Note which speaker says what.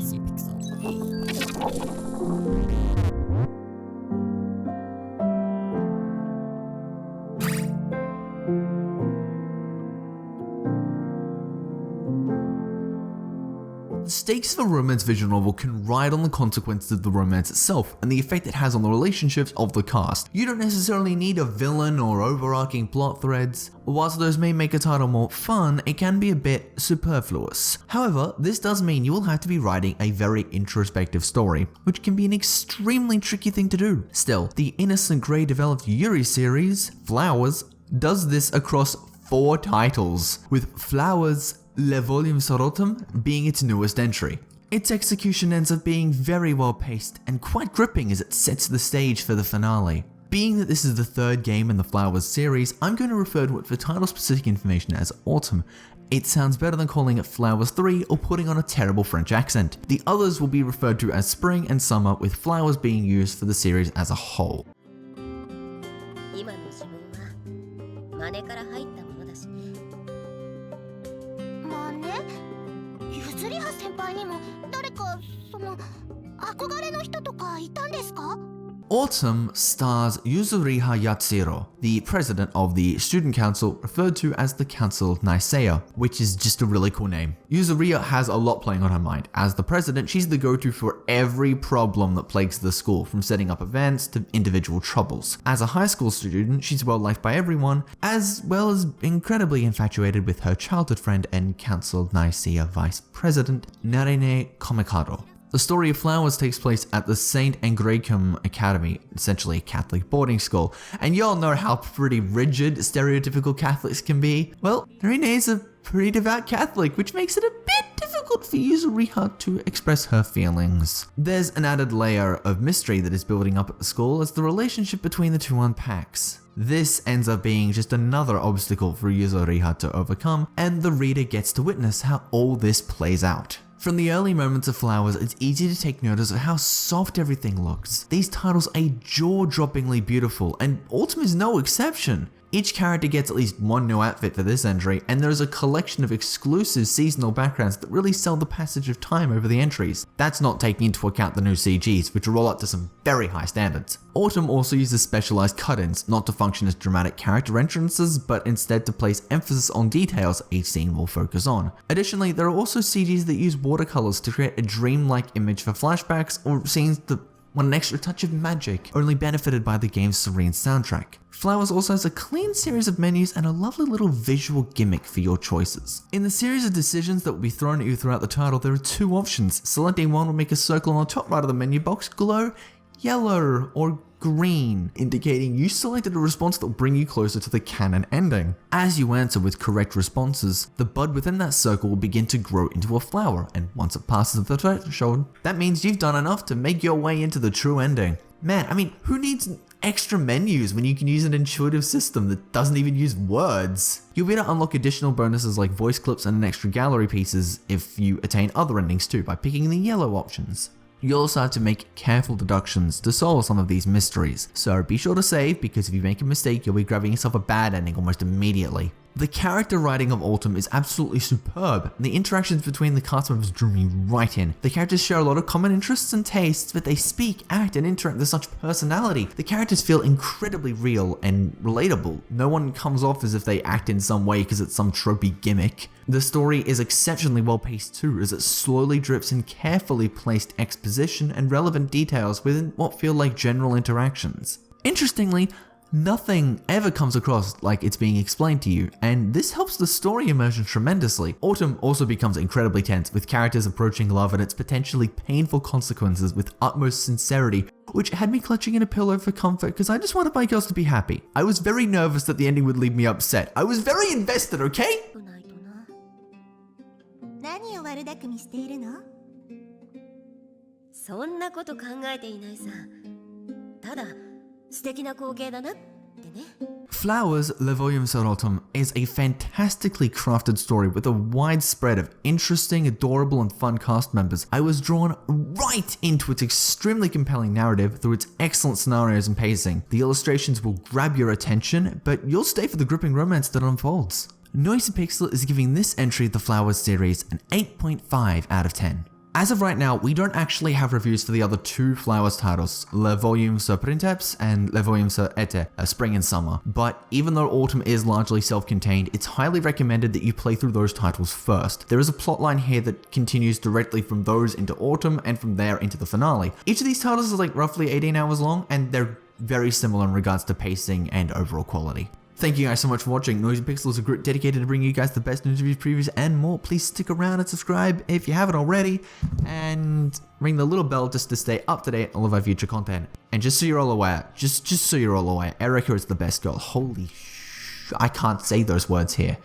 Speaker 1: The stakes of a romance visual novel can ride on the consequences of the romance itself and the effect it has on the relationships of the cast. You don't necessarily need a villain or overarching plot threads. Whilst those may make a title more fun, it can be a bit superfluous. However, this does mean you will have to be writing a very introspective story, which can be an extremely tricky thing to do. Still, the Innocent Grey developed Yuri series, Flowers, does this across 4 titles, with Flowers Le Volume sur Automne being its newest entry. Its execution ends up being very well paced and quite gripping as it sets the stage for the finale. Being that this is the 3rd game in the Flowers series, I'm going to refer to it for title specific information as Autumn. It sounds better than calling it Flowers 3 or putting on a terrible French accent. The others will be referred to as Spring and Summer, with Flowers being used for the series as a whole. Autumn stars Yuzuriha Yatsuro, the president of the student council referred to as the Council of Nicaea, which is just a really cool name. Yuzuriha has a lot playing on her mind. As the president, she's the go-to for every problem that plagues the school, from setting up events to individual troubles. As a high school student, she's well liked by everyone, as well as incredibly infatuated with her childhood friend and Council of Nicaea vice president, Narine Komikado. The story of Flowers takes place at the St. Angraecum Academy, essentially a Catholic boarding school, and y'all know how pretty rigid stereotypical Catholics can be. Well, Narine is a pretty devout Catholic, which makes it a bit difficult for Yuzuriha to express her feelings. There's an added layer of mystery that is building up at the school as the relationship between the two unpacks. This ends up being just another obstacle for Yuzuriha to overcome, and the reader gets to witness how all this plays out. From the early moments of Flowers, it's easy to take notice of how soft everything looks. These titles are jaw-droppingly beautiful, and Autumn is no exception. Each character gets at least one new outfit for this entry, and there is a collection of exclusive seasonal backgrounds that really sell the passage of time over the entries. That's not taking into account the new CGs, which roll up to some very high standards. Autumn also uses specialized cut-ins, not to function as dramatic character entrances, but instead to place emphasis on details each scene will focus on. Additionally, there are also CGs that use watercolors to create a dreamlike image for flashbacks or scenes that want an extra touch of magic, only benefited by the game's serene soundtrack. Flowers also has a clean series of menus and a lovely little visual gimmick for your choices. In the series of decisions that will be thrown at you throughout the title, there are 2 options. Selecting one will make a circle on the top right of the menu box glow yellow or green, indicating you selected a response that will bring you closer to the canon ending. As you answer with correct responses, the bud within that circle will begin to grow into a flower, and once it passes the threshold, that means you've done enough to make your way into the true ending. Man, I mean, who needs extra menus when you can use an intuitive system that doesn't even use words? You'll be able to unlock additional bonuses like voice clips and extra gallery pieces if you attain other endings too by picking the yellow options. You'll also have to make careful deductions to solve some of these mysteries, so be sure to save, because if you make a mistake you'll be grabbing yourself a bad ending almost immediately. The character writing of Autumn is absolutely superb, and the interactions between the cast members drew me right in. The characters share a lot of common interests and tastes, but they speak, act, and interact with such personality. The characters feel incredibly real and relatable. No one comes off as if they act in some way because it's some tropey gimmick. The story is exceptionally well paced too, as it slowly drips in carefully placed exposition and relevant details within what feel like general interactions. Interestingly, nothing ever comes across like it's being explained to you, and this helps the story immersion tremendously. Autumn also becomes incredibly tense, with characters approaching love and its potentially painful consequences with utmost sincerity, which had me clutching in a pillow for comfort because I just wanted my girls to be happy. I was very nervous that the ending would leave me upset. I was very invested, okay?
Speaker 2: 何を悪巧みしているの？そんなこと考えていないさ。ただ素敵な光景だなってね。
Speaker 1: Flowers, Le Volume sur Automne is a fantastically crafted story with a wide spread of interesting, adorable, and fun cast members. I was drawn right into its extremely compelling narrative through its excellent scenarios and pacing. The illustrations will grab your attention, but you'll stay for the gripping romance that unfolds. Noisy Pixel is giving this entry of the Flowers series an 8.5 out of 10. As of right now, we don't actually have reviews for the other 2 Flowers titles, Le Volume sur Printemps and Le Volume sur Été, Spring and Summer. But even though Autumn is largely self-contained, it's highly recommended that you play through those titles first. There is a plotline here that continues directly from those into Autumn and from there into the finale. Each of these titles is like roughly 18 hours long, and they're very similar in regards to pacing and overall quality. Thank you guys so much for watching. Noisy Pixel is a group dedicated to bringing you guys the best interviews, previews, and more. Please stick around and subscribe if you haven't already, and ring the little bell just to stay up to date on all of our future content. And just so you're all aware, just so you're all aware, Erica is the best girl. Holy I can't say those words here.